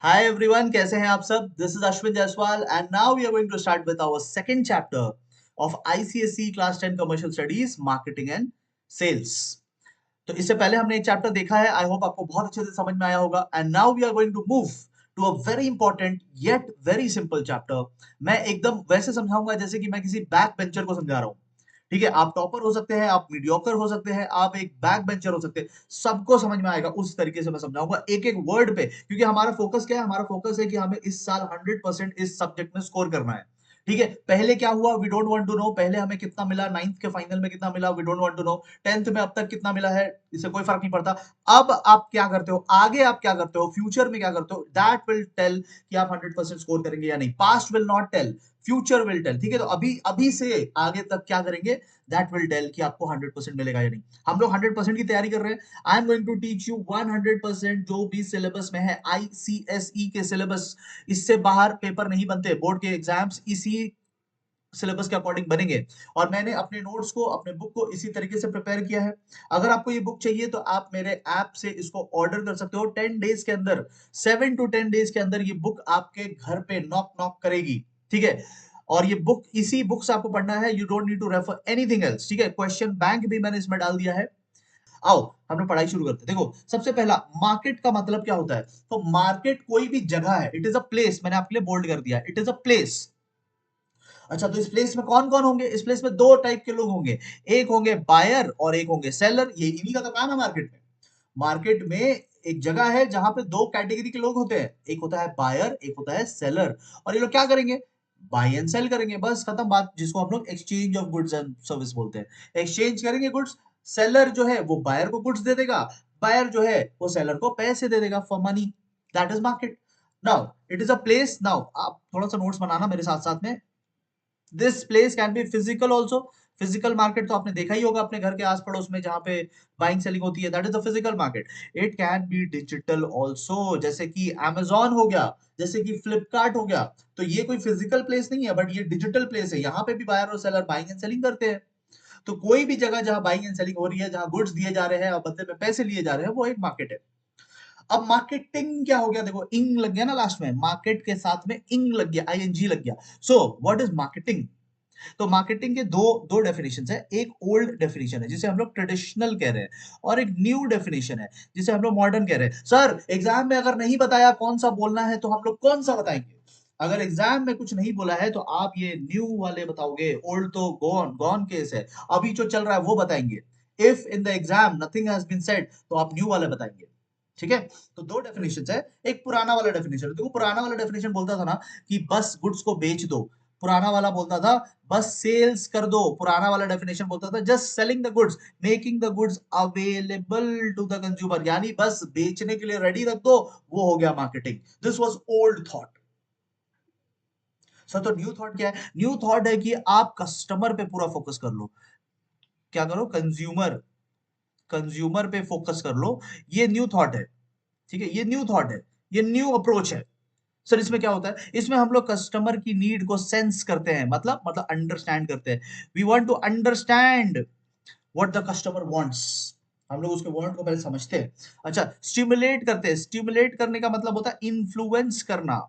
Hi everyone, कैसे हैं आप सब? This is Ashwin Jaiswal and now we are going to start with our second chapter of ICSE Class 10 Commercial Studies Marketing and Sales. तो इससे पहले हमने एक चैप्टर देखा है, आई होप आपको बहुत अच्छे से समझ में आया होगा and now we are going to move to a very important yet very simple chapter. मैं एकदम वैसे समझाऊंगा जैसे कि मैं किसी बैक बेंचर को समझा रहा हूँ। ठीक है, आप टॉपर हो सकते हैं, आप मीडियोकर हो सकते हैं, आप एक बैक बेंचर हो सकते हैं, सबको समझ में आएगा उस तरीके से मैं समझाऊंगा एक एक वर्ड पे, क्योंकि हमारा फोकस क्या है? हमारा फोकस है कि हमें इस साल 100% इस सब्जेक्ट में स्कोर करना है। ठीक है, पहले क्या हुआ we don't want to know, पहले हमें कितना मिला, नाइन्थ के फाइनल में कितना मिला we don't want to know, tenth में अब तक कितना मिला है इससे कोई फर्क नहीं पड़ता। अब आप क्या करते हो, आगे आप क्या करते हो, फ्यूचर में क्या करते हो, दैट विल टेल कि आप 100% स्कोर करेंगे या नहीं। Past will not tell, future will tell. ठीक है, तो अभी अभी से आगे तक क्या करेंगे, दैट विल टेल कि आपको 100% मिलेगा या नहीं। हम लोग 100% की तैयारी कर रहे हैं। I am going to teach you 100% जो भी सिलेबस में है, आईसीएसई के सिलेबस, इससे बाहर पेपर नहीं बनते। बोर्ड के एग्जाम्स इसी सिलेबस के अकॉर्डिंग बनेंगे और मैंने अपने नोट्स को, अपने बुक को इसी तरीके से प्रिपेयर किया है। अगर आपको ये बुक चाहिए तो आप मेरे ऐप से इसको ऑर्डर कर सकते हो। 10 डेज के अंदर, 7 to 10 डेज के अंदर ये बुक आपके घर पे नॉक नॉक करेगी। ठीक है, और ये बुक, इसी बुक से आपको पढ़ना है, you don't need to refer anything else. ठीक है, क्वेश्चन बैंक भी मैंने इसमें डाल दिया है। आओ हम लोग पढ़ाई शुरू करते हैं। देखो, सबसे पहला मार्केट का मतलब क्या होता है? तो मार्केट कोई भी जगह है, इट इज अ प्लेस। मैंने आपके लिए बोल्ड कर दिया, इट इज अ प्लेस। अच्छा, तो इस प्लेस में कौन कौन होंगे? इस प्लेस में दो टाइप के लोग होंगे, एक होंगे बायर और एक होंगे सेलर। ये इन्हीं का तो काम है मार्केट में। मार्केट में एक जगह है जहां पे दो कैटेगरी के लोग होते हैं, एक होता है बायर, एक होता है सेलर। और ये लोग क्या करेंगे? बाय एंड सेल करेंगे, बस खत्म बात, जिसको हम लोग exchange of goods and service बोलते हैं। एक्सचेंज करेंगे गुड्स। सेलर जो है वो बायर को गुड्स दे देगा, बायर जो है वो सेलर को पैसे दे देगा for money. That is market. Now it is a place. Now आप थोड़ा सा नोट्स बनाना मेरे साथ साथ में। This place can be physical also. Physical market तो आपने देखा ही होगा अपने घर के आस पड़ोस में, जहां पे बाइंग सेलिंग होती है, that is the physical market. It can be digital also, जैसे कि Amazon हो गया, जैसे कि फ्लिपकार्ट हो गया। तो ये कोई फिजिकल प्लेस नहीं है, बट ये डिजिटल प्लेस है। यहाँ पे भी बायर और सेलर बाइंग एंड सेलिंग करते हैं। तो कोई भी जगह जहां बाइंग एंड सेलिंग हो रही है, जहां गुड्स दिए जा रहे हैं और बदले में पैसे लिए जा रहे हैं, वो एक मार्केट है। अब मार्केटिंग क्या हो गया? देखो, इंग लग गया ना लास्ट में, मार्केट के साथ में इंग लग गया, आईएनजी लग गया। So what is marketing? तो मार्केटिंग के दो दो डेफिनेशन है। एक ओल्ड डेफिनेशन है जिसे हम लोग ट्रेडिशनल कह रहे हैं, और एक न्यू डेफिनेशन है जिसे हम लोग मॉडर्न कह रहे हैं। सर, एग्जाम में अगर नहीं बताया कौन सा बोलना है तो हम लोग कौन सा बताएंगे? अगर एग्जाम में कुछ नहीं बोला है तो आप ये न्यू वाले बताओगे, ओल्ड तो गॉन गॉन केस है, अभी जो चल रहा है वो बताएंगे। If in the exam nothing has been said तो आप न्यू वाला बताएंगे। ठीक है, तो दो डेफिनेशन है। एक पुराना वाला डेफिनेशन, देखो पुराना वाला डेफिनेशन बोलता था ना कि बस गुड्स को बेच दो। पुराना वाला बोलता था बस सेल्स कर दो। पुराना वाला डेफिनेशन बोलता था just selling the goods, making the goods available to the consumer, यानी बस बेचने के लिए रेडी रख दो, वो हो गया marketing. This was old thought. Sir, तो न्यू थॉट क्या है? न्यू थॉट है कि आप कस्टमर पे पूरा फोकस कर लो। क्या करो? कंज्यूमर, कंज्यूमर पे फोकस कर लो। ये न्यू थॉट है। ठीक है, ये न्यू थॉट है, ये न्यू अप्रोच है। सर, इसमें क्या होता है? इसमें हम लोग कस्टमर की नीड को सेंस करते हैं, मतलब अंडरस्टैंड करते हैं। We want to understand what the customer wants. हम लोग उसके वांट को पहले समझते हैं। अच्छा, स्टिमुलेट करते हैं। स्टिमुलेट करने का मतलब होता है इन्फ्लुएंस करना।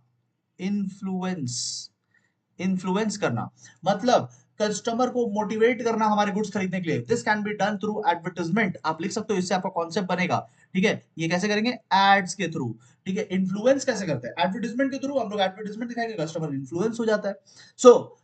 इन्फ्लुएंस, इन्फ्लुएंस करना मतलब कस्टमर को मोटिवेट करना हमारे गुड्स खरीदने के लिए। This can be done through advertisement. आप लिख सकते हो, इससे आपका कॉन्सेप्ट बनेगा। ठीक है, ये कैसे करेंगे? एड्स के थ्रू। ठीक है, इन्फ्लुएंस कैसे करते हैं? एडवर्टाइजमेंट के थ्रू। हम लोग एडवर्टाइजमेंट दिखाएंगे, कस्टमर इन्फ्लुएंस हो जाता है। सो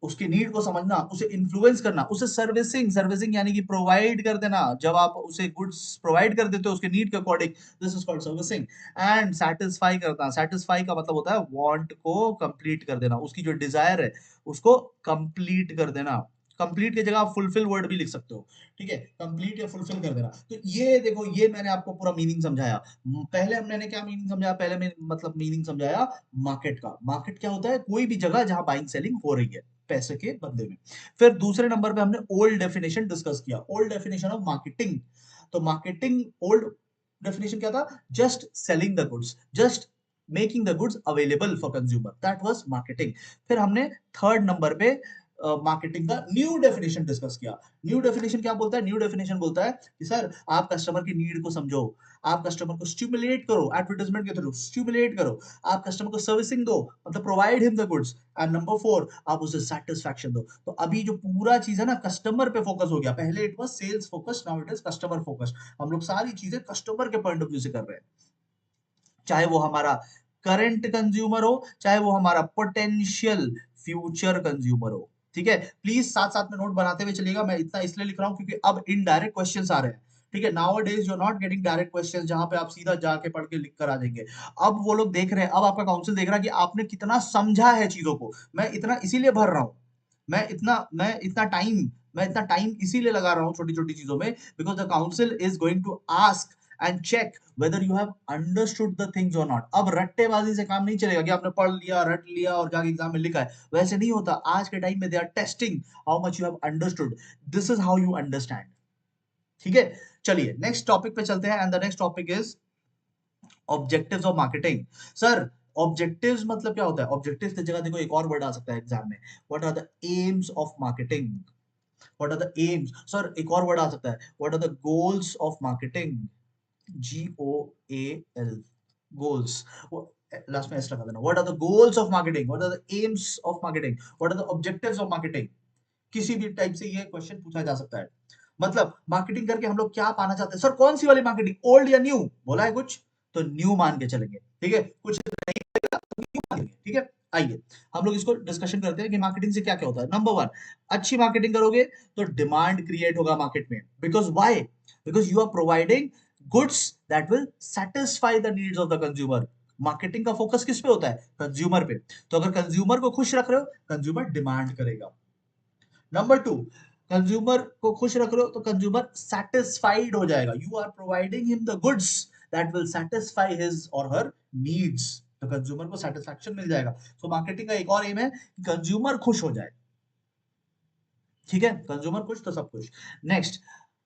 उसकी नीड को समझना, उसे इन्फ्लुएंस करना, उसे सर्विसिंग, सर्विसिंग यानी कि प्रोवाइड कर देना। जब आप उसे गुड्स प्रोवाइड कर देते हो उसके नीड के according, this is called servicing. And satisfy करना, सेटिस्फाई का मतलब होता है वांट को कंप्लीट कर देना, उसकी जो डिजायर है उसको कंप्लीट कर देना। कंप्लीट की जगह आप फुलफिल वर्ड भी लिख सकते हो। ठीक है, कंप्लीट या फुलफिल कर देना। तो ये देखो, ये मैंने आपको पूरा मीनिंग समझाया। पहले हमने क्या मीनिंग समझाया? पहले में मतलब मीनिंग समझाया मार्केट का। मार्केट क्या होता है? कोई भी जगह जहां बाइंग सेलिंग हो रही है पैसे के बदले में। फिर दूसरे नंबर पे हमने ओल्ड डेफिनेशन डिस्कस किया, ओल्ड डेफिनेशन ऑफ मार्केटिंग। तो मार्केटिंग ओल्ड डेफिनेशन क्या था? Just selling the goods, just making the goods available for consumer, that was marketing. फिर हमने थर्ड नंबर पे मार्केटिंग का न्यू डेफिनेशन डिस्कस किया। न्यू डेफिनेशन क्या बोलता है? न्यू डेफिनेशन बोलता है कि सर आप कस्टमर की नीड को समझो, आप कस्टमर को स्टिमुलेट करो, एडवर्टाइजमेंट के थ्रू स्टिमुलेट करो, आप कस्टमर को सर्विसिंग दो, मतलब provide him the goods, and number 4 आप उसे सेटिस्फैक्शन दो। तो अभी जो पूरा चीज है ना कस्टमर पे फोकस हो गया, पहले it was sales focus, now it is customer focus. हम लोग सारी चीजें कस्टमर के पॉइंट ऑफ व्यू से कर रहे हैं, चाहे वो हमारा करंट कंज्यूमर हो, चाहे वो हमारा पोटेंशियल फ्यूचर कंज्यूमर हो। ठीक है, प्लीज साथ साथ में नोट बनाते हुए चलिएगा। मैं इतना इसलिए लिख रहा हूं क्योंकि अब इनडायरेक्ट क्वेश्चंस आ रहे हैं। ठीक है, now days you are not getting direct questions जहां पे आप सीधा जाके पढ़ के लिख कर आ जाएंगे। अब वो लोग देख रहे हैं, अब आपका काउंसिल देख रहा है कि आपने कितना समझा है चीजों को। मैं इतना इसीलिए भर रहा हूं, मैं इतना टाइम इसीलिए लगा रहा हूं छोटी छोटी चीजों में, because the council is going to ask and check whether you have understood the things or not। अब रट्टेबाजी से काम नहीं चलेगा कि आपने पढ़ लिया, रट लिया और जाके एग्जाम में लिखा है, वैसे नहीं होता। आज के टाइम में they are testing how much you have understood, this is how you understand. ठीक है, चलिए नेक्स्ट टॉपिक पे चलते हैं, and the next topic is objectives of marketing. Sir objectives मतलब क्या होता है? ऑब्जेक्टिव्स की जगह देखो एक और वर्ड आ सकता है एग्जाम में, what are the aims of marketing, what are the aims. Sir एक और वर्ड आ सकता है, what are the goals of marketing, GOAL, goals। Last में एस लगा देना। What are the goals of marketing, what are the aims of marketing, what are the objectives of marketing. किसी भी टाइप से ये क्वेश्चन पूछा जा सकता है। मतलब मार्केटिंग करके हम लोग क्या पाना चाहते हैं? सर कौन सी वाली मार्केटिंग, ओल्ड या न्यू? बोला है कुछ तो न्यू मान के चलेंगे। ठीक है, कुछ नहीं बोलेगा तो न्यू मानेंगे। ठीक है, आइए हम लोग इसको डिस्कशन करते हैं कि मार्केटिंग से क्या क्या होता है। नंबर 1, अच्छी मार्केटिंग करोगे तो डिमांड क्रिएट होगा मार्केट में। Because why? Because you are providing goods that will satisfy the needs of the consumer. Marketing का फोकस किस पे होता है? कंज्यूमर पे। तो अगर कंज्यूमर को खुश रख रहे हो, कंज्यूमर डिमांड करेगा। नंबर 2, कंज्यूमर को खुश रख रहे हो तो कंज्यूमर सेटिस्फाइड हो जाएगा। You are providing him the goods that will satisfy his और हर नीड्स, तो कंज्यूमर को सेटिस्फैक्शन मिल जाएगा। तो मार्केटिंग का एक और एम है कि कंज्यूमर खुश हो जाए। ठीक है, कंज्यूमर खुश तो सब कुछ। नेक्स्ट,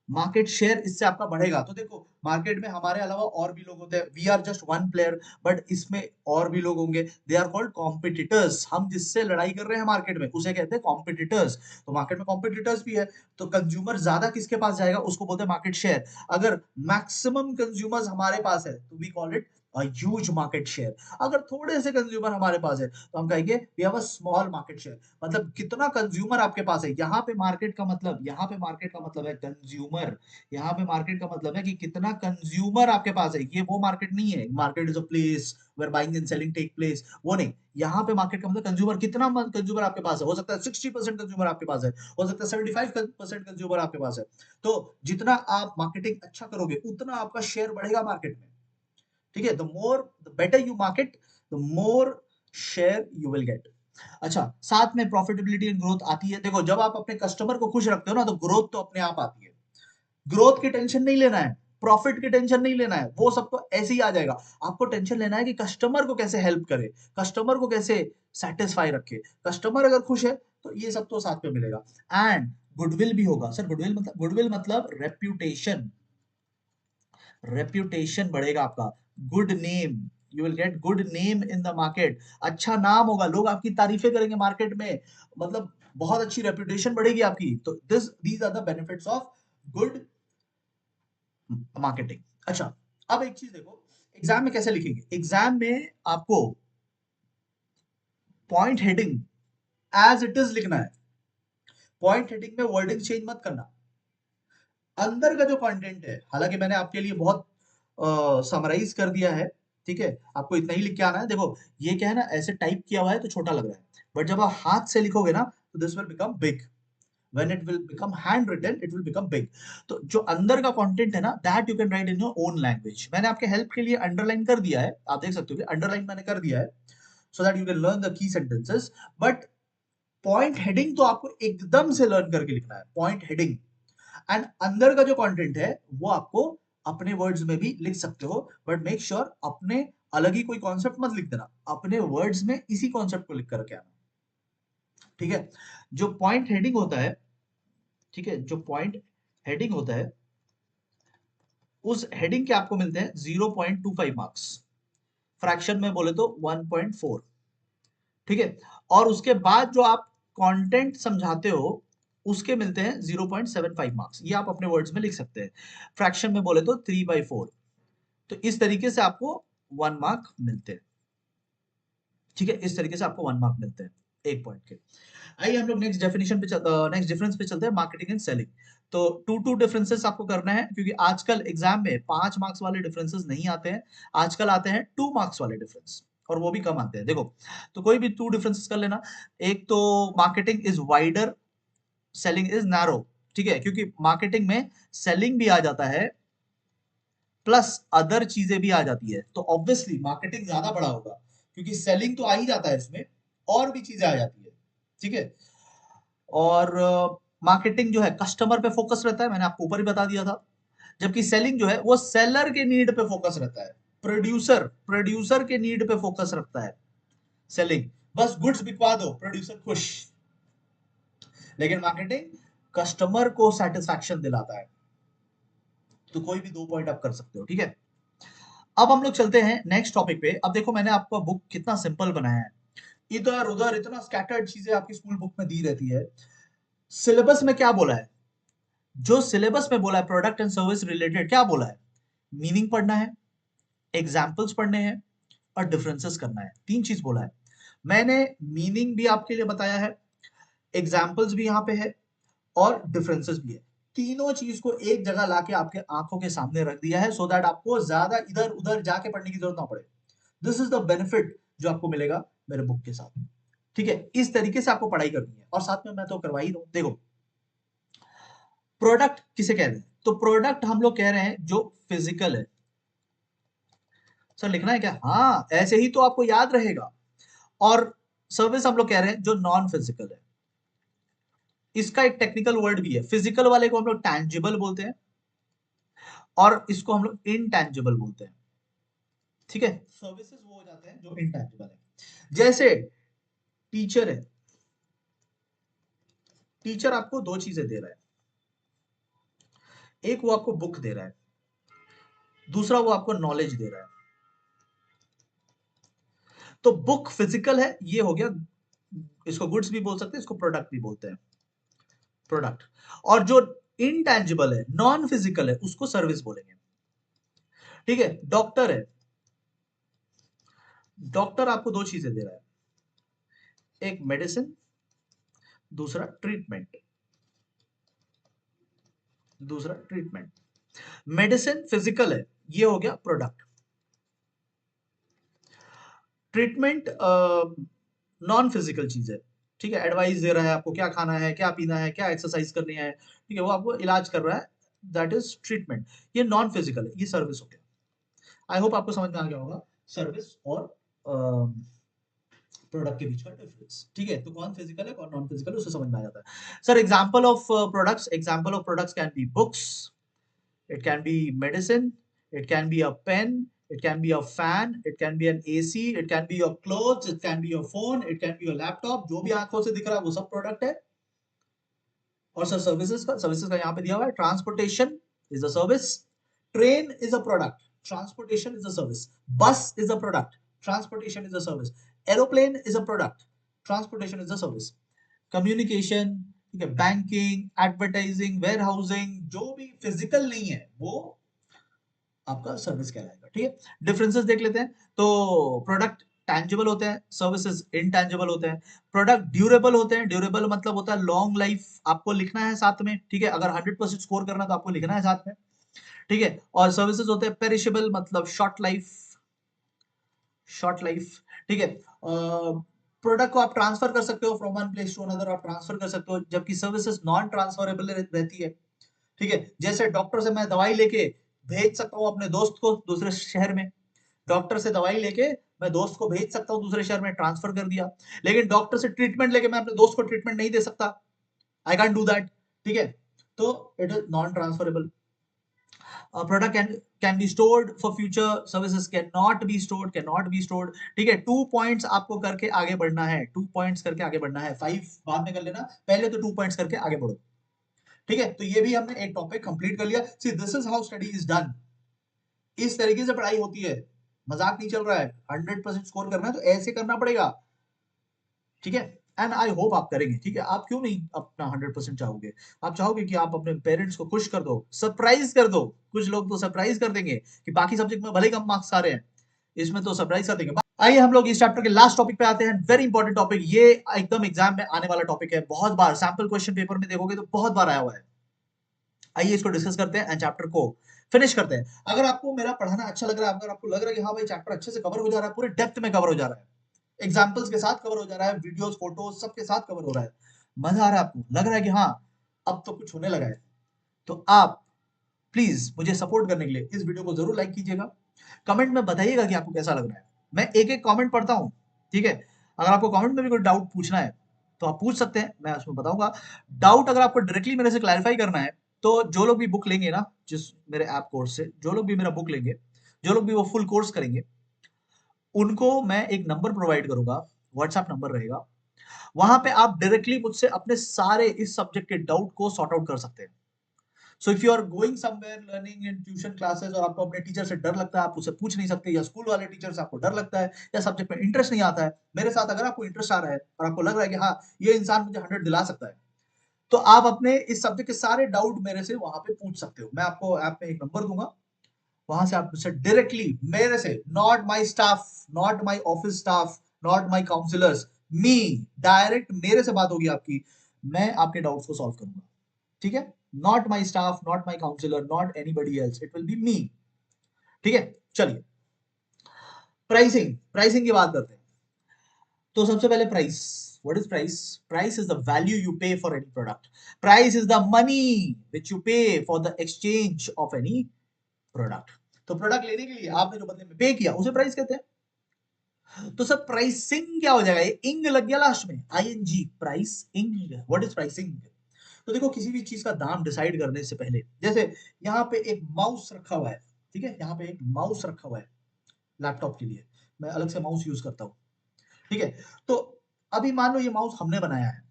मार्केट शेयर इससे आपका बढ़ेगा। तो देखो मार्केट में हमारे अलावा और भी लोग होते हैं, we are just one player, but इसमें और भी लोग होंगे, दे आर कॉल्ड कॉम्पिटिटर्स। हम जिससे लड़ाई कर रहे हैं मार्केट में उसे कहते हैं कॉम्पिटिटर्स। तो मार्केट में कॉम्पिटिटर्स भी है, तो कंज्यूमर ज्यादा किसके पास जाएगा उसको बोलते हैं मार्केट शेयर। अगर मैक्सिमम कंज्यूमर्स हमारे पास है तो we call it a huge market share. अगर थोड़े से कंज्यूमर हमारे पास है तो हम कहेंगे we have a small market share. मतलब कितना कंज्यूमर आपके पास है, यहाँ पे मार्केट का मतलब, यहाँ पे मार्केट का मतलब है कंज्यूमर। यहाँ पे मार्केट का मतलब है कि कितना कंज्यूमर आपके पास है। ये वो मार्केट नहीं है, market is a place where buying and selling take place, वो नहीं। यहाँ पे मार्केट का मतलब कंज्यूमर, कितना कंज्यूमर आपके पास है। हो सकता है 60% कंज्यूमर आपके पास है, हो सकता है 75% कंज्यूमर आपके पास है। तो जितना आप मार्केटिंग अच्छा करोगे उतना आपका शेयर बढ़ेगा मार्केट में। ठीक है, the better you market, the more share you will get. अच्छा, साथ में प्रॉफिटेबिलिटी एंड ग्रोथ आती है। देखो जब आप अपने कस्टमर को खुश रखते हो ना तो ग्रोथ तो अपने आप आती है। ग्रोथ की टेंशन नहीं लेना है, प्रॉफिट की टेंशन नहीं लेना है, वो सब तो ऐसे ही आ जाएगा। आपको टेंशन लेना है कि कस्टमर को कैसे हेल्प करे, कस्टमर को कैसे सेटिस्फाई रखे। कस्टमर अगर खुश है तो ये सब तो साथ में मिलेगा। एंड गुडविल भी होगा। सर गुडविल मतलब रेप्यूटेशन, रेप्यूटेशन बढ़ेगा आपका। Good name, you will get good name in the market. अच्छा नाम होगा, लोग आपकी तारीफें करेंगे मार्केट में, मतलब बहुत अच्छी रेप्यूटेशन बढ़ेगी आपकी। तो these are the benefits of good marketing. अच्छा, अब एक चीज देखो, एग्जाम में कैसे लिखेंगे। एग्जाम में आपको point heading as it is लिखना है। पॉइंट हेडिंग में वर्डिंग चेंज मत करना। अंदर का जो कंटेंट है, हालांकि मैंने आपके लिए बहुत समराइज कर दिया है, ठीक है, आपको इतना ही लिख के आना है। देखो ये क्या है ना, ऐसे टाइप किया हुआ है तो छोटा लग रहा है, बट जब आप हाथ से लिखोगे ना तो this will become big. when it will become handwritten it will become big। तो जो अंदर का कंटेंट है ना, that you can write in your own language. मैंने आपके हेल्प के लिए अंडरलाइन कर दिया है, आप देख सकते हो कि अंडरलाइन मैंने कर दिया है, so that you can learn the key sentences. But point heading तो आपको एकदम से लर्न करके लिखना है, पॉइंट हेडिंग। एंड अंदर का जो कंटेंट है वो आपको अपने वर्ड्स में भी लिख सकते हो, बट मेक श्योर अपने अलग ही कोई कॉन्सेप्ट मत लिख देना, अपने वर्ड्स में इसी कॉन्सेप्ट को लिख करके आना। ठीक है, जो पॉइंट हेडिंग होता है, ठीक है, जो पॉइंट हेडिंग होता है उस हेडिंग के आपको मिलते हैं 0.25 मार्क्स, फ्रैक्शन में बोले तो 1.4। ठीक है, और उसके बाद जो आप कंटेंट समझाते हो उसके मिलते हैं 0.75 मार्क्स। ये आप अपने वर्ड्स में लिख सकते हैं। फ्रैक्शन में बोले तो 3/4। तो इस तरीके से आपको 1 मार्क मिलते हैं। ठीक है, इस तरीके से आपको 1 मार्क मिलते हैं एक पॉइंट के। आइए हम लोग नेक्स्ट डेफिनेशन पे नेक्स्ट डिफरेंस पे चलते हैं, मार्केटिंग एंड सेलिंग। तो टू डिफरेंसेस आपको करना है, क्योंकि आजकल एग्जाम में 5 मार्क्स वाले डिफरेंसेस नहीं आते हैं, आजकल आते हैं 2 मार्क्स वाले डिफरेंस, और वो भी कम आते हैं। देखो, तो कोई भी 2 डिफरेंसेस कर लेना। एक तो marketing is wider, selling is narrow. ठीक है, क्योंकि मार्केटिंग में सेलिंग भी आ जाता है प्लस अदर चीजें भी आ जाती है, तो ऑब्वियसली मार्केटिंग ज्यादा बड़ा होगा, क्योंकि सेलिंग तो आ ही जाता है इसमें, और भी चीजें आ जाती है। ठीक है, और मार्केटिंग जो है कस्टमर पे फोकस रहता है, मैंने आपको ऊपर ही बता दिया था, जबकि सेलिंग जो है वो सेलर के नीड पे फोकस रहता है, प्रोड्यूसर प्रोड्यूसर के नीड पे फोकस रखता है सेलिंग। बस गुड्स बिकवा दो, प्रोड्यूसर खुश। लेकिन मार्केटिंग कस्टमर को सेटिस्फैक्शन दिलाता है। तो कोई भी 2 पॉइंट आप कर सकते हो। ठीक है, अब हम लोग चलते हैं नेक्स्ट टॉपिक पे। अब देखो, मैंने आपका बुक कितना सिंपल बनाया है, इधर उधर इतना स्कैटर्ड चीजें आपकी स्कूल बुक में दी रहती है। सिलेबस में क्या बोला है? जो सिलेबस में बोला है प्रोडक्ट एंड सर्विस रिलेटेड, क्या बोला है? मीनिंग पढ़ना है, एग्जाम्पल्स पढ़ने हैं, और डिफरेंसेस करना है। 3 चीज बोला है। मैंने मीनिंग भी आपके लिए बताया है, एग्जाम्पल्स भी यहाँ पे है, और डिफरेंसेस भी है। तीनों चीज को एक जगह लाके आपके आंखों के सामने रख दिया है, सो दैट आपको ज्यादा इधर उधर जाके पढ़ने की जरूरत ना पड़े। दिस इज द बेनिफिट जो आपको मिलेगा मेरे बुक के साथ। ठीक है, इस तरीके से आपको पढ़ाई करनी है, और साथ में मैं तो करवा ही रहा हूं। देखो, प्रोडक्ट किसे कह रहे हैं? तो प्रोडक्ट हम लोग कह रहे हैं जो फिजिकल है। सर लिखना है क्या? हाँ, ऐसे ही तो आपको याद रहेगा। और सर्विस हम लोग कह रहे हैं जो नॉन फिजिकल है। इसका एक टेक्निकल वर्ड भी है, फिजिकल वाले को हम लोग टैंजिबल बोलते हैं, और इसको हम लोग इनटैंजिबल बोलते हैं। ठीक है, सर्विसेज वो हो जाते हैं जो इनटैंजिबल है। जैसे टीचर है, टीचर आपको 2 चीजें दे रहा है। एक वो आपको बुक दे रहा है, दूसरा वो आपको नॉलेज दे रहा है। तो बुक फिजिकल है, ये हो गया, इसको गुड्स भी बोल सकते हैं, इसको प्रोडक्ट भी बोलते हैं, प्रोडक्ट। और जो इनटैंजिबल है, नॉन फिजिकल है, उसको सर्विस बोलेंगे। ठीक है, डॉक्टर है, डॉक्टर आपको 2 चीजें दे रहा है, एक मेडिसिन, दूसरा ट्रीटमेंट, दूसरा ट्रीटमेंट। मेडिसिन फिजिकल है, ये हो गया प्रोडक्ट। ट्रीटमेंट नॉन फिजिकल चीज है। ठीक है, एडवाइस दे रहा है आपको, क्या खाना है, क्या पीना है, क्या एक्सरसाइज करनी है। ठीक है, वो आपको इलाज कर रहा है, दैट इज ट्रीटमेंट। ये नॉन फिजिकल है, ये सर्विस हो गया। आई होप आपको समझ में आ गया होगा सर्विस और प्रोडक्ट के बीच का डिफरेंस। ठीक है, तो कौन फिजिकल है कौन नॉन फिजिकल है, उससे समझ में आ जाता है। Sir example of products, example of products can be books, it can be medicine, it can be a pen, it can be a fan, it can be an AC, it can be your clothes, it can be your phone, it can be your laptop। जो भी आंखों से दिख रहा है वो सब product है। और सर सर्विसेज का यहाँ पे दिया हुआ है, transportation is a service, train is a product, transportation is a service, bus is a product, transportation is a service, aeroplane is a product, transportation is a service, communication, ठीक है, banking, advertising, where housing, जो भी physical नहीं है वो आपका service कहलाएगा। ठीक है, डिफरेंसेस देख लेते हैं। तो प्रोडक्ट टैंजिबल होते हैं, सर्विसेज इनटैंजिबल होते हैं। प्रोडक्ट ड्यूरेबल होते हैं, ड्यूरेबल मतलब होता है लॉन्ग लाइफ, आपको लिखना है साथ में। ठीक है, अगर 100% स्कोर करना है तो आपको लिखना है साथ में। ठीक है, और सर्विसेज होते हैं पेरिशेबल, मतलब शॉर्ट लाइफ, शॉर्ट लाइफ। ठीक है, प्रोडक्ट को आप ट्रांसफर कर सकते हो from one place to another, आप ट्रांसफर कर सकते हो, जबकि सर्विसेज नॉन ट्रांसफरेबल रहती है। ठीक है, जैसे डॉक्टर से मैं दवाई लेके भेज सकता हूँ अपने दोस्त को दूसरे शहर में, डॉक्टर से दवाई लेके मैं दोस्त को भेज सकता हूँ दूसरे शहर में, ट्रांसफर कर दिया। लेकिन डॉक्टर से ट्रीटमेंट लेके मैं अपने दोस्त को ट्रीटमेंट नहीं दे सकता, आई कैन डू दैट। ठीक है, तो it is non transferable. Product can be stored for future, services can not be stored, can not be stored. ठीक है, 2 पॉइंट्स आपको करके आगे बढ़ना है, 2 पॉइंट्स करके आगे बढ़ना है, 5 बाद में कर लेना, पहले तो 2 पॉइंट्स करके आगे बढ़ो। ठीक है, तो ये भी हमने एक टॉपिक कंप्लीट कर लिया। See this is how study is done, इस तरीके से पढ़ाई होती है, मजाक नहीं चल रहा है। 100% स्कोर करना है तो ऐसे करना पड़ेगा। ठीक है, एंड आई होप आप करेंगे, ठीक है। आप क्यों नहीं अपना 100% चाहोगे? आप चाहोगे कि आप अपने पेरेंट्स को खुश कर दो, सरप्राइज कर दो। कुछ लोग तो सरप्राइज कर देंगे कि बाकी सब्जेक्ट में भले ही कम मार्क्स आ रहे हैं, इसमें तो सरप्राइज कर देंगे। आइए हम लोग इस चैप्टर के लास्ट टॉपिक पे आते हैं। वेरी इंपॉर्टेंट टॉपिक, ये एकदम एग्जाम में आने वाला टॉपिक है, बहुत बार सैंपल क्वेश्चन पेपर में देखोगे तो बहुत बार आया हुआ है। आइए इसको डिस्कस करते हैं एंड चैप्टर को फिनिश करते हैं। अगर आपको मेरा पढ़ाना अच्छा लग रहा है, अगर आपको लग रहा है कि हाँ भाई चैप्टर अच्छे से कवर हो जा रहा है, पूरे डेप्थ में कवर हो जा रहा है, एग्जाम्पल्स के साथ कवर हो जा रहा है, वीडियोस फोटोज सबके साथ कवर हो रहा है, मजा आ रहा है, आपको लग रहा है कि हाँ अब तो कुछ होने लगा है, तो आप प्लीज मुझे सपोर्ट करने के लिए इस वीडियो को जरूर लाइक कीजिएगा। कमेंट में बताइएगा कि आपको कैसा लग रहा है। मैं एक एक कमेंट पढ़ता हूँ, ठीक है। अगर आपको कमेंट में भी कोई डाउट पूछना है तो आप पूछ सकते हैं, मैं उसमें बताऊंगा। डाउट अगर आपको डायरेक्टली मेरे से क्लैरिफाई करना है तो जो लोग भी बुक लेंगे ना, जिस मेरे ऐप कोर्स से जो लोग भी मेरा बुक लेंगे, जो लोग भी वो फुल कोर्स करेंगे, उनको मैं एक नंबर प्रोवाइड करूंगा, व्हाट्सएप नंबर रहेगा। वहां पे आप डायरेक्टली मुझसे अपने सारे इस सब्जेक्ट के डाउट को सॉर्ट आउट कर सकते हैं। So if you are going somewhere learning in tuition classes और आपको अपने टीचर से डर लगता है, आप उससे पूछ नहीं सकते, या स्कूल वाले टीचर से आपको डर लगता है, या सब्जेक्ट में इंटरेस्ट नहीं आता है, मेरे साथ अगर आपको इंटरेस्ट आ रहा है और आपको लग रहा है कि हाँ ये इंसान मुझे 100 दिला सकता है, तो आप अपने इस सब्जेक्ट के सारे डाउट मेरे से वहां पे पूछ सकते हो। मैं आपको ऐप में एक नंबर दूंगा, वहां से आप मुझसे डायरेक्टली, मेरे से, not my staff, not my office staff, not my counsellors, me, direct मेरे से बात होगी आपकी, मैं आपके डाउट्स को सॉल्व करूंगा, ठीक है। Not my staff, not my counsellor, not anybody else, it will be me, ठीक है। चलिए प्राइसिंग, प्राइसिंग की बात करते हैं। तो सबसे पहले price, what is price? Price is the value you pay for any product. Price is the money which you pay for the exchange of any product. तो प्रोडक्ट लेने के लिए आपने जो बदले में पे किया उसे प्राइस कहते हैं। तो सर प्राइसिंग क्या हो जाएगा? ये इंग लग गया लास्ट में, I N G, pricing. What is pricing? तो देखो किसी भी चीज का दाम डिसाइड करने से पहले, जैसे यहाँ पे एक माउस रखा हुआ है, ठीक है, यहाँ पे एक माउस रखा हुआ है लैपटॉप के लिए, मैं अलग से माउस यूज करता हूँ, ठीक है। तो अभी मान लो ये माउस हमने बनाया है,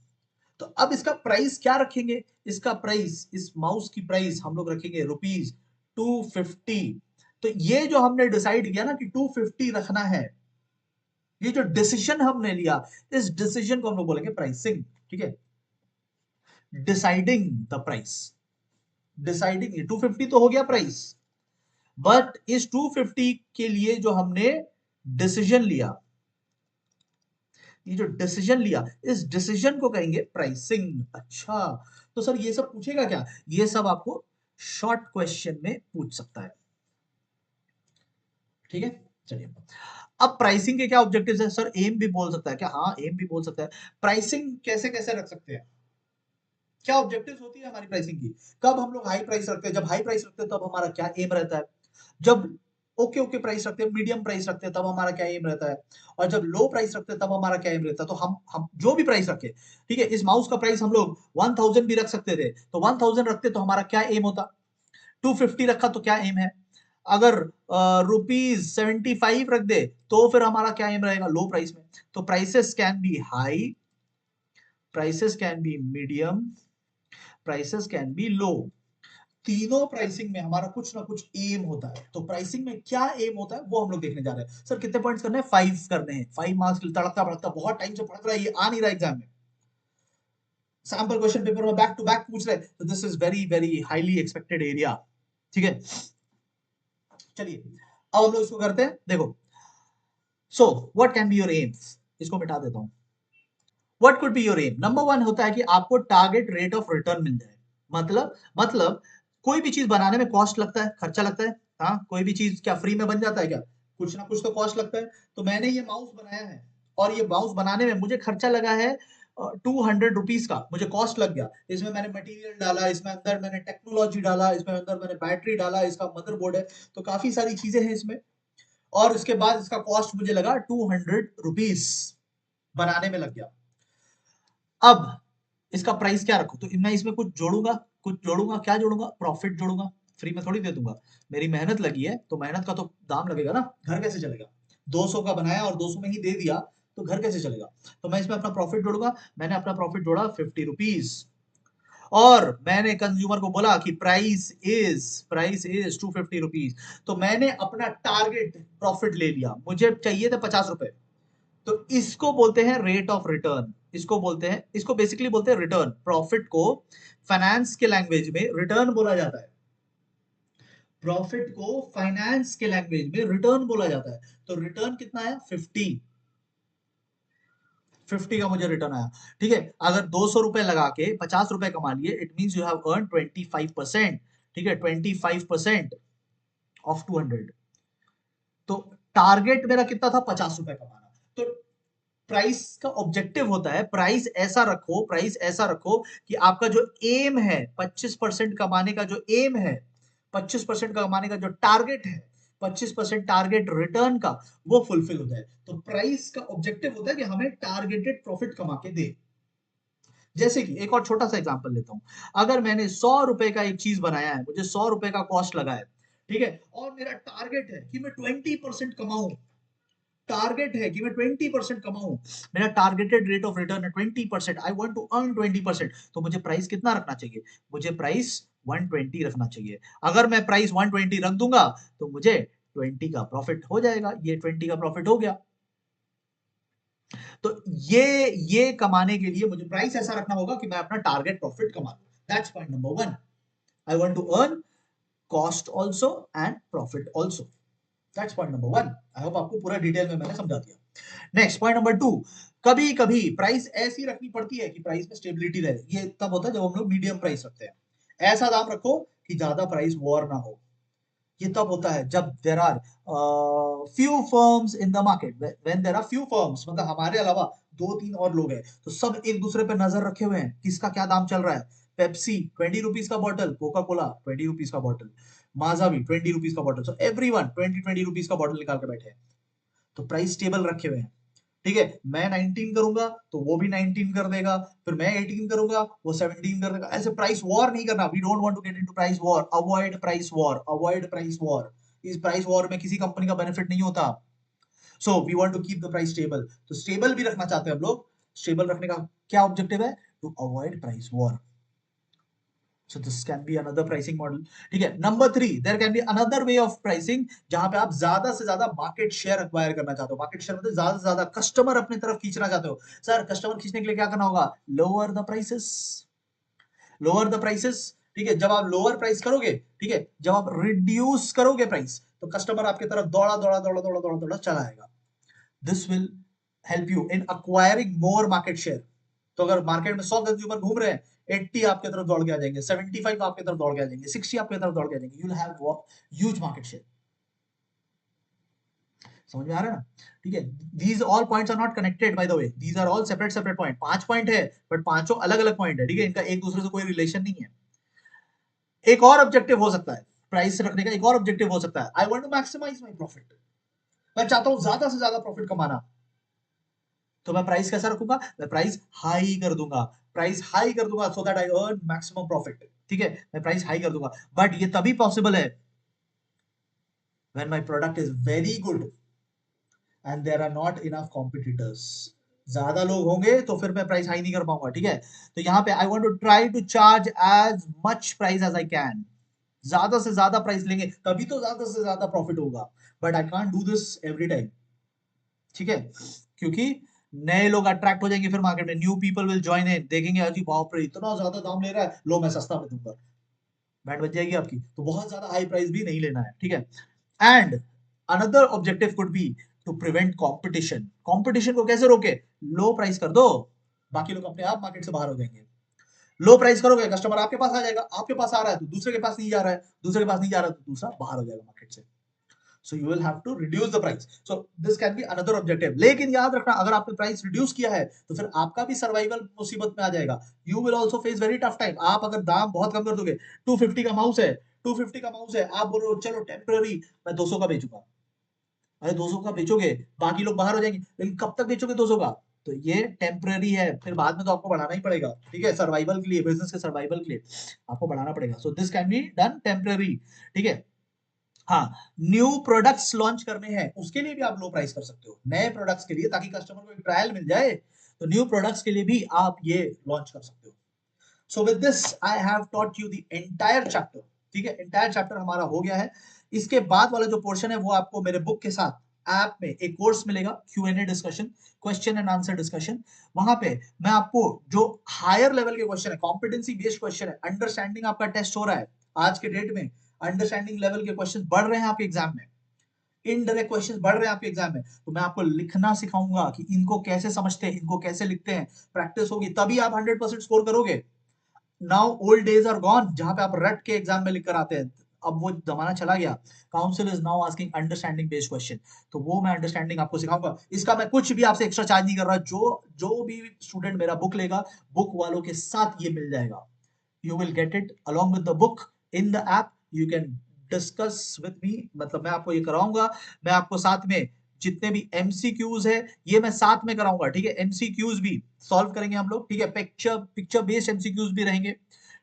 तो अब इसका प्राइस क्या रखेंगे? इसका प्राइस, इस माउस की प्राइस हम लोग रखेंगे ₹250। तो ये जो हमने डिसाइड किया ना कि 250 रखना है, ये जो डिसीजन हमने लिया, इस डिसीजन को हम लोग बोलेंगे प्राइसिंग, ठीक है। डिसाइडिंग द प्राइस, डिसाइडिंग 250 तो हो गया प्राइस, बट इस 250 के लिए जो हमने डिसीजन लिया, ये जो डिसीजन लिया, इस डिसीजन को कहेंगे प्राइसिंग। अच्छा, तो सर ये सब पूछेगा क्या? ये सब आपको शॉर्ट क्वेश्चन में पूछ सकता है, ठीक है। चलिए, अब प्राइसिंग के क्या ऑब्जेक्टिव्स है? सर एम भी बोल सकता है क्या? हाँ एम भी बोल सकता है। प्राइसिंग कैसे कैसे रख सकते हैं, क्या ऑब्जेक्टिव्स होती है हमारी प्राइसिंग की? कब हम लोग हाई प्राइस रखते हैं? जब हाई प्राइस रखते हैं तब हमारा क्या एम रहता है? जब ओके ओके प्राइस रखते हैं, मीडियम प्राइस रखते हैं, तब हमारा क्या एम रहता है? और जब लो प्राइस रखते हैं तब हमारा क्या एम रहता है? तो हम जो भी प्राइस रखे, ठीक है, इस माउस का प्राइस हम लोग 1000 भी रख सकते थे, तो 1000 रखते तो हमारा क्या एम होता? 250 रखा तो क्या एम है? अगर ₹75 रख दे तो फिर हमारा क्या एम रहेगा? लो प्राइस में। तो prices can be high, prices can be medium, prices can be low. तीनों प्राइसिंग में हमारा कुछ ना कुछ एम होता है। तो प्राइसिंग में क्या एम होता है वो हम लोग देखने जा रहे हैं। सर कितने पॉइंट्स करने हैं? 5 करने हैं। 5 मार्क्स के लिए तड़कता भड़कता बहुत टाइम से पढ़ रहा है, ये आ नहीं रहा एग्जाम में, सैंपल क्वेश्चन पेपर में बैक टू बैक पूछ रहे हैं, तो this is very very highly expected area, ठीक है। चलिए अब हम लोग इसको करते हैं, देखो। So what can be your aims? इसको मिटा देता हूं। What could be your aim? Number 1 होता है कि आपको टारगेट रेट ऑफ रिटर्न मिल जाए। मतलब कोई भी चीज बनाने में कॉस्ट लगता है, खर्चा लगता है। हाँ, कोई भी चीज क्या फ्री में बन जाता है क्या? कुछ ना कुछ तो कॉस्ट लगता है। तो मैंने ये माउस बनाया है, और ये माउस बनाने में मुझे खर्चा लगा है 200 रुपीज का, मुझे कॉस्ट लग गया। इसमें मैंने मटेरियल डाला, इसमें अंदर मैंने टेक्नोलॉजी डाला, इसमें अंदर मैंने बैटरी डाला, इसका मदरबोर्ड है, तो काफी सारी चीजें हैं इसमें। और उसके बाद इसका कॉस्ट मुझे लगा 200 रुपीज, बनाने में लग गया। अब इसका प्राइस क्या रखूं? तो मैं इसमें कुछ जोड़ूंगा, कुछ जोड़ूंगा, क्या जोड़ूंगा? प्रॉफिट जोड़ूंगा, फ्री में थोड़ी दे दूंगा। मेरी मेहनत लगी है तो मेहनत का तो दाम लगेगा ना, घर कैसे चलेगा? 200 का बनाया और 200 में ही दे दिया तो घर कैसे चलेगा? तो मैं इसमें अपना प्रॉफिट जोड़ूंगा। मैंने अपना प्रॉफिट जोड़ा 50 रुपीज, और मैंने कंज्यूमर को बोला कि प्राइस इज 250 रुपीज। तो मैंने अपना टारगेट प्रॉफिट ले लिया, मुझे चाहिए थे 50 रुपए। तो इसको बोलते हैं रेट ऑफ रिटर्न, इसको बोलते हैं, इसको बेसिकली बोलते हैं रिटर्न। प्रॉफिट को फाइनेंस के लैंग्वेज में रिटर्न बोला जाता है। प्रॉफिट को फाइनेंस के लैंग्वेज में रिटर्न बोला जाता है। तो रिटर्न कितना है? 50। 50 का मुझे रिटर्न आया। ठीक है, अगर 200 रुपए लगा के 50 रुपए कमा लिए, it means you have earn 25%। ठीक है, 25% ऑफ 200। तो टारगेट मेरा कितना था? 50 रुपए कमाना। तो प्राइस का ऑब्जेक्टिव होता है, प्राइस ऐसा रखो, प्राइस ऐसा रखो कि आपका जो एम है 25% कमाने का, जो एम है 25% कमाने का, जो टारगेट है 25% टारगेट रिटर्न का, वो फुलफिल हो जाए। तो प्राइस का ऑब्जेक्टिव होता है कि हमें टारगेटेड प्रॉफिट कमा के दे। जैसे कि एक और छोटा सा एग्जांपल लेता हूं, अगर मैंने 100 रुपए का एक चीज बनाया है, मुझे 100 रुपए का कॉस्ट लगा है, ठीक है, और मेरा टारगेट है कि मैं 20% कमाऊं, टारगेट है कि मैं 20% कमाऊं, मेरा टारगेटेड रेट ऑफ रिटर्न है 20%, आई वांट टू अर्न 20%, तो मुझे प्राइस कितना रखना चाहिए? मुझे प्राइस 120 रखना चाहिए। अगर मैं प्राइस 120 रख दूंगा तो मुझे 20 का प्रॉफिट हो जाएगा, ये 20 का प्रॉफिट हो गया। तो ये कमाने के लिए मुझे प्राइस ऐसा रखना होगा कि मैं अपना टारगेट प्रॉफिट कमा लूं। That's point number 1। I want to earn cost also and profit also. That's point number 1। I hope आपको पूरा डिटेल में मैंने समझा दिया। नेक्स्ट पॉइंट नंबर 2, कभी कभी प्राइस ऐसी रखनी पड़ती है कि प्राइस में स्टेबिलिटी रहे। ये तब होता है जब हम लोग मीडियम प्राइस रखते हैं। ऐसा दाम रखो कि ज्यादा प्राइस वॉर ना हो। ये तब होता है जब there are few firms in the market. When there are few firms, मतलब हमारे अलावा 2-3 और लोग हैं, तो सब एक दूसरे पे नजर रखे हुए हैं किसका क्या दाम चल रहा है। पेप्सी 20 रुपीज का बॉटल, कोका कोला 20 रुपीज का बॉटल, माजा भी 20 रुपीज का बॉटल, सो एवरीवन 20 रुपीज का बॉटल निकाल के बैठे हैं। तो प्राइस स्टेबल रखे हुए हैं। ठीक है, मैं 19 करूंगा तो वो भी 19 कर देगा, फिर मैं 18 करूंगा वो 17 कर देगा। ऐसे प्राइस वॉर नहीं करना। We don't want to get into price war. Avoid price war, avoid price war. इस प्राइस वॉर में किसी कंपनी का बेनिफिट नहीं होता। So we want to keep the price stable. तो स्टेबल भी रखना चाहते हैं हम लोग। स्टेबल रखने का क्या ऑब्जेक्टिव है? To avoid price war. So this can be another pricing model. ठीक है, number 3, there can be another way of pricing जहां पे आप ज्यादा से ज्यादा मार्केट शेयर एक्वायर करना चाहते हो। मार्केट शेयर मतलब ज्यादा से ज्यादा कस्टमर अपनी तरफ खींचना चाहते हो। सर कस्टमर खींचने के लिए क्या करना होगा? Lower the prices, lower the prices. ठीक है, जब आप लोअर प्राइस करोगे, ठीक है, जब आप रिड्यूस करोगे प्राइस, तो कस्टमर आपकी तरफ दौड़ा दौड़ा दौड़ा दौड़ा दौड़ा दौड़ा चला आएगा। This will help you in acquiring more market share. तो अगर मार्केट में 100 कंज्यूमर घूम रहे हैं, 80 आपके तरफ दौड़ के आ जाएंगे, 75 आपके तरफ दौड़ के आ जाएंगे, 60 आपके तरफ दौड़ के आ जाएंगे। You will have huge market share. समझ में आ रहा है ना? ठीक है, these all points are not connected by the way, these are all separate separate point. 5 point है बट पांचों अलग अलग पॉइंट है। ठीक है, इनका एक दूसरे से कोई रिलेशन नहीं है। एक और ऑब्जेक्टिव हो सकता है प्राइस रखने का, एक और ऑब्जेक्टिव हो सकता है, I want to maximise my profit. मैं चाहता हूं ज्यादा से ज्यादा प्रॉफिट कमाना। तो मैं प्राइस कैसा रखूंगा? मैं प्राइस हाई कर दूंगा। प्राइस हाई कर दूंगा so that I earn maximum profit. ठीक है, मैं प्राइस हाई कर दूंगा, बट ये तभी पॉसिबल है when my product is very good and there are not enough competitors. ज्यादा लोग होंगे तो फिर मैं प्राइस हाई नहीं कर पाऊंगा। ठीक है, तो यहाँ पे I want to try to charge as much price as I can. ज्यादा से ज्यादा प्राइस लेंगे तभी तो ज्यादा से ज्यादा प्रॉफिट होगा, but I can't do this every time. ठीक है, क्योंकि नए लोग अट्रैक्ट हो जाएंगे, फिर मार्केट में new people will join in, देखेंगे अजी बाप रे इतना ज्यादा दाम ले रहा है, लो मैं सस्ता में दूंगा, बैंड बच जाएगी आपकी। तो बहुत ज्यादा हाई प्राइस भी नहीं लेना है। ठीक है, and another objective could be to prevent competition. Competition को कैसे रोके? लो प्राइस कर दो, बाकी लोग अपने आप मार्केट से बाहर हो जाएंगे। लो प्राइस करोगे कस्टमर आपके पास आ जाएगा, आपके पास आ रहा है तो दूसरे के पास नहीं जा रहा है, दूसरे के पास नहीं जा रहा है तो दूसरा बाहर हो जाएगा मार्केट से। So you will have to reduce the price. So this can be another objective. लेकिन याद रखना, अगर आपने प्राइस रिड्यूस किया है तो फिर आपका भी सर्वाइवल मुसीबत में आ जाएगा। You will also face very tough time. आप अगर दाम बहुत कम कर दोगे, 250 का माउस है, 250 का माउस है, आप बोल रहे हो चलो टेम्पररी मैं 200 का बेचूंगा। अरे 200 का बेचोगे, बाकी लोग बाहर हो जाएंगे, लेकिन कब तक बेचोगे 200 का? तो ये टेम्पररी है, फिर बाद में तो आपको बढ़ाना ही पड़ेगा। ठीक है, सर्वाइवल के लिए, बिजनेस के सर्वाइवल के लिए आपको बढ़ाना पड़ेगा। So this can be done temporary. ठीक है, हाँ, न्यू प्रोडक्ट्स लॉन्च करने हैं उसके लिए भी आप लो प्राइस कर सकते हो, नए प्रोडक्ट्स के लिए, ताकि कस्टमर को एक ट्रायल मिल जाए। तो न्यू प्रोडक्ट्स के लिए भी आप ये लॉन्च कर सकते हो। So with this I have taught you the entire chapter. ठीक है, एंटायर चैप्टर हमारा हो गया है। इसके बाद वाला जो पोर्शन है वो आपको मेरे बुक के साथ ऐप में एक कोर्स मिलेगा, Q&A discussion, question and answer discussion. वहां पे मैं आपको जो हायर लेवल के क्वेश्चन है, कॉम्पिटेंसी बेस्ड क्वेश्चन है, अंडरस्टैंडिंग आपका टेस्ट हो रहा है आज के डेट में, अंडरस्टैंडिंग लेवल के क्वेश्चन बढ़ रहे हैं आपके एग्जाम में, इनडायरेक्ट क्वेश्चंस बढ़ रहे हैं आपके एग्जाम में, तो मैं आपको लिखना सिखाऊंगा कि इनको कैसे समझते हैं, इनको कैसे लिखते हैं, प्रैक्टिस होगी तभी आप 100% स्कोर करोगे। Now old days are gone जहां पे आप रट के एग्जाम में लिख कर आते हैं, अब वो जमाना चला गया। Council is now asking understanding based question, तो वो मैं अंडरस्टैंडिंग आपको सिखाऊंगा। इसका मैं कुछ भी आपसे एक्स्ट्रा चार्ज नहीं कर रहा, जो जो भी स्टूडेंट मेरा बुक लेगा, बुक वालों के साथ ये मिल जाएगा। You will get it along with the book in the app. You can discuss with me, मतलब मैं आपको ये कराऊंगा। मैं आपको साथ में जितने भी MCQs है ये मैं साथ में कराऊंगा, ठीक है। MCQs भी सॉल्व करेंगे हम लोग, ठीक है। पिक्चर बेस्ड MCQs भी रहेंगे,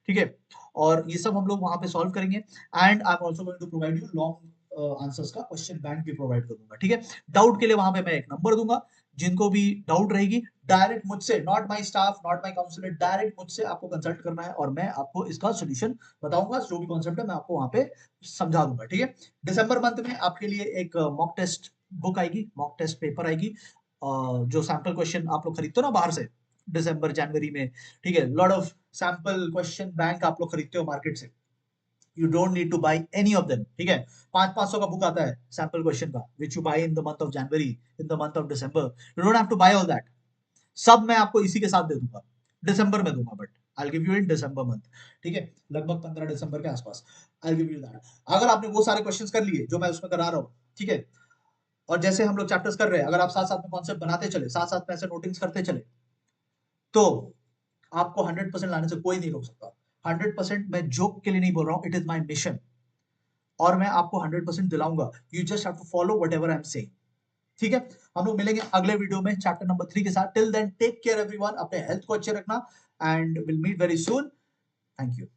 ठीक है। और ये सब हम लोग वहां पे सॉल्व करेंगे। And I am also going to provide you long answers का क्वेश्चन बैंक भी प्रोवाइड कर दूंगा, ठीक है। डाउट के लिए वहां पे मैं एक नंबर दूंगा, जिनको भी डाउट रहेगी डायरेक्ट मुझसे, not my staff, not my counsellor, direct मुझसे आपको कंसल्ट करना है और मैं आपको इसका सॉल्यूशन बताऊंगा। जो भी कॉन्सेप्ट है मैं आपको वहां पे समझा दूंगा, ठीक है। दिसंबर मंथ में आपके लिए एक मॉक टेस्ट बुक आएगी, मॉक टेस्ट पेपर आएगी, जो सैंपल क्वेश्चन आप लोग खरीदते हो ना बाहर से दिसंबर जनवरी में, ठीक है। Lot of sample question bank आप लोग खरीदते हो मार्केट से, you don't need two by any of them, ठीक है। 500 का बुक आता है सैंपल क्वेश्चन का, which you buy in the month of January, in the month of December. You don't have to buy all that, सब मैं आपको इसी के साथ दे दूंगा, दिसंबर में दूंगा, but I give you in December month, ठीक है। लगभग 15 दिसंबर के आसपास आई गिव यू दैट। अगर आपने वो सारे क्वेश्चंस कर लिए जो मैं उसमें करा रहा हूँ, ठीक है, और जैसे हम लोग चैप्टर्स कर रहे हैं, अगर आप साथ साथ में कॉन्सेप्ट बनाते चले, साथ साथ में ऐसे नोटिंग्स करते चले, तो आपको 100% लाने से कोई नहीं रोक सकता। 100% मैं जोक के लिए नहीं बोल रहा हूँ, इट इज माई मिशन, और मैं आपको 100% दिलाऊंगा। You just have to follow whatever I am saying, ठीक है। हम लोग मिलेंगे अगले वीडियो में चैप्टर नंबर 3 के साथ। Till then take care everyone, अपने हेल्थ को अच्छे रखना, and will meet very soon. Thank you.